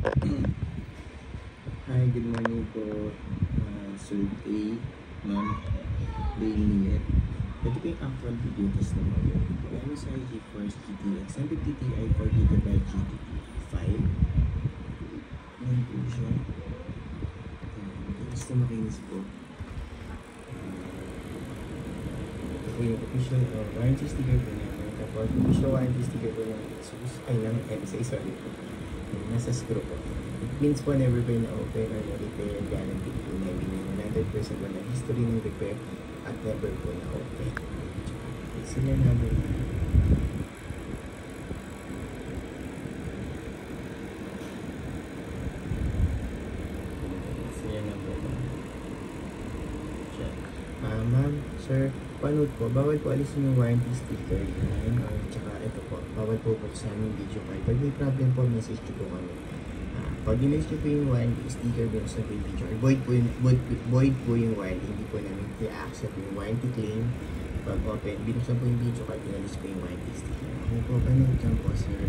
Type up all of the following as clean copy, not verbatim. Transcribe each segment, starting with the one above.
Hi, good morning po. Sir A, Ma'am Daniel. Ito po yung actual video test na model. MSI GeForce GTX 150 Ti 4GB GDDR5. Ayan po siya. Gusto makinis po. Ito po yung official warranty sticker po namin. Tapos official warranty sticker po ng ASUS. Ay, ng MSI, sorry po. Nasa screw po. It means po never po na-open or na-repair, guaranteed po na hindi 100% wala history ng repair at never po na-open. Sila number na. Sila na po ba? Ma'am, sir, panood po, bawal po alisin yung warranty sticker yan. Tsaka ito po, bawal po po sa aming video card. Pag may problem po, message nyo po kami. Pag in-list nyo po yung warranty sticker dun sa video card, void po yung warranty. Hindi po namin i-accept yung warranty claim. Pag open, binuksan po yung video card, in-list po yung warranty sticker. Ano po, panood dyan po, sir,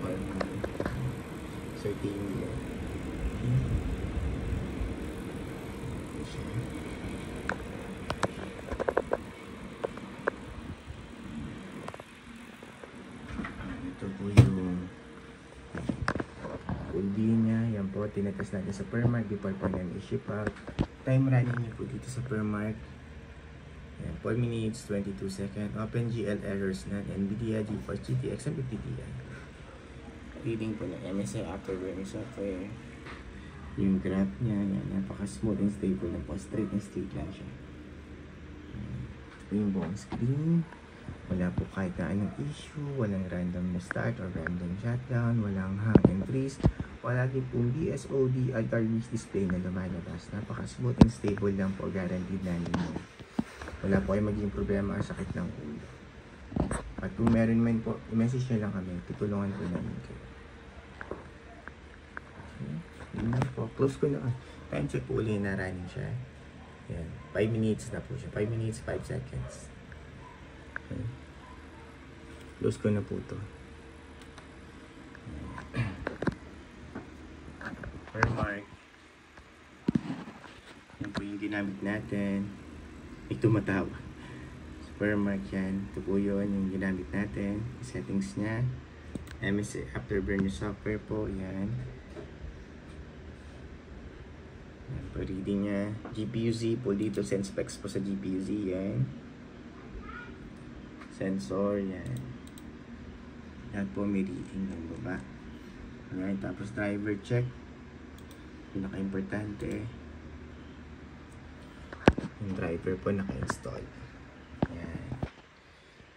or sir, team nila. Ito po yung full view niya. Yan po, tinatest natin sa Permark before po namin i-ship out. Time running niya po dito sa Permark. Yan, 4 minutes, 22 seconds. OpenGL errors na NVIDIA GeForce GTX 150 Ti. Reading po ng MSI Afterburner software. Yung graph niya, yan, napaka-smooth and stable na po. Straight and straight lang siya. Ito po yung buong screen. Wala po kahit na anong issue, walang random na start or random shutdown, walang hang and freeze, wala din pong BSOD at garbage display na lumalabas. Napaka-smooth and stable lang po, guaranteed na ninyo. Wala po kayo maging problema o sakit ng ulo. At kung meron man po, i-message nyo lang kami, tutulungan po namin kayo. Yun lang po, close ko na. Time check po ulit na running siya. Yan, 5 minutes na po siya, 5 minutes, 5 seconds. Close ko na po ito. Permark. Yan po yung ginamit natin. May tumatawa. Permark yan. Ito po yun yung ginamit natin. Settings niya. MSI Afterburner software po. Yan. Yan po reading niya. GPU-Z po dito. Send specs po sa GPU-Z. Yan. Sensor, yan. Yan po may reading ng baba. Yan, tapos driver check. Pinaka-importante. Yung driver po naka-install. Yan.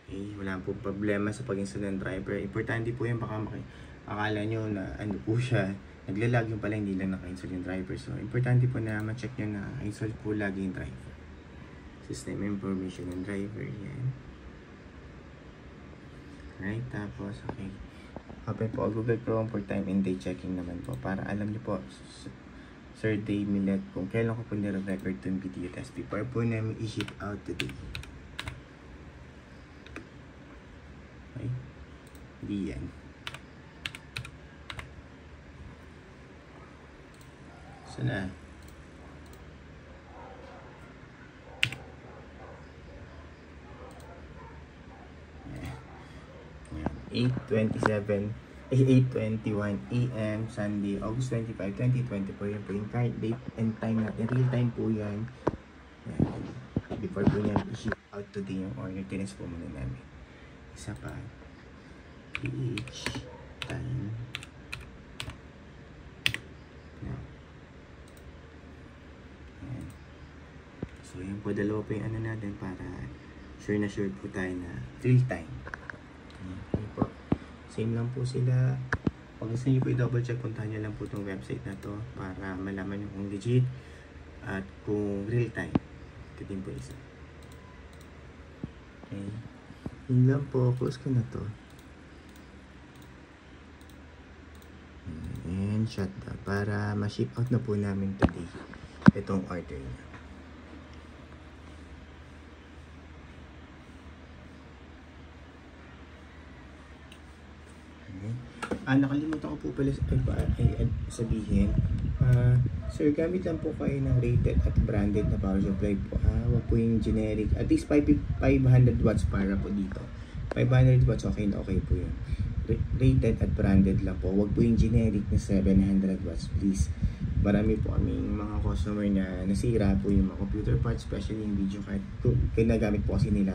Okay, wala po problema sa pag-install ng driver. Importante po yan, baka akala nyo na ano po siya. Naglalag yung pala, hindi lang naka-install yung driver. So, importante po na ma-check nyo na install po lagi yung driver. System information ng driver, yan. Right, tapos, okay. Open po Google Chrome for time and day checking naman po. Para alam niyo po, Sir Day Millet, kung kailan ko po nire-record itong video test before po namin i-ship out today. Okay. Hindi yan. Sana. 8:21 AM, Sunday, August 25, 2024. Yan po yung current date and time natin. Real time po yan. Yan. Before po yan, i-ship out today yung order. Tinest po muna namin. Isa pa. PH time. Now. Yan. So, yan po. Dalawa po yung ano natin para sure na sure po tayo na real time. Yan po. Same lang po sila. Pag gusto nyo po i-double check, puntahan nyo lang po itong website na to para malaman nyo kung legit at kung real time. Ito din po isa. Okay. Yun lang po. Close ko na to. And shut down. Para ma-ship out na po namin today itong order niya. Nakalimutan ko po pala sabihin. Sir, gamit lang po kayo ng rated at branded na power supply po. Wag po yung generic. At least 500 watts para po dito. 500 watts, okay na okay po yun. Rated at branded lang po. Wag po yung generic na 700 watts, please. Marami po kaming mga customer na nasira po yung mga computer parts, especially yung video card. Kinagamit po kasi nila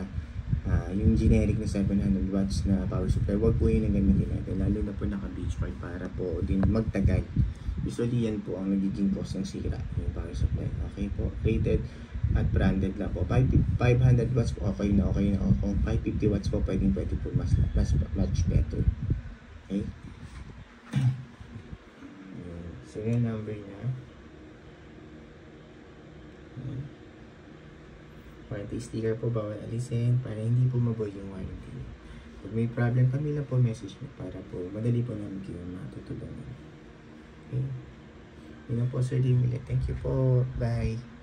yung generic na 700 watts na power supply. Wag po yun ang gamitin natin, lalo na po naka-video card para po din magtagal. Usually yan po ang nagiging cause ng sira, yung power supply. Okay po, rated at branded lang po. 500 watts po, okay na. Kung 550 watts po, pwede po much better. Okay? Serial number niya. Warranty sticker po bawal alisin para hindi po maboy yung warranty. Pag may problem kami lang po message nyo para po madali po namin kayo matutulungan. Okay. Yun na po, Sir Dimile. Thank you po. Bye.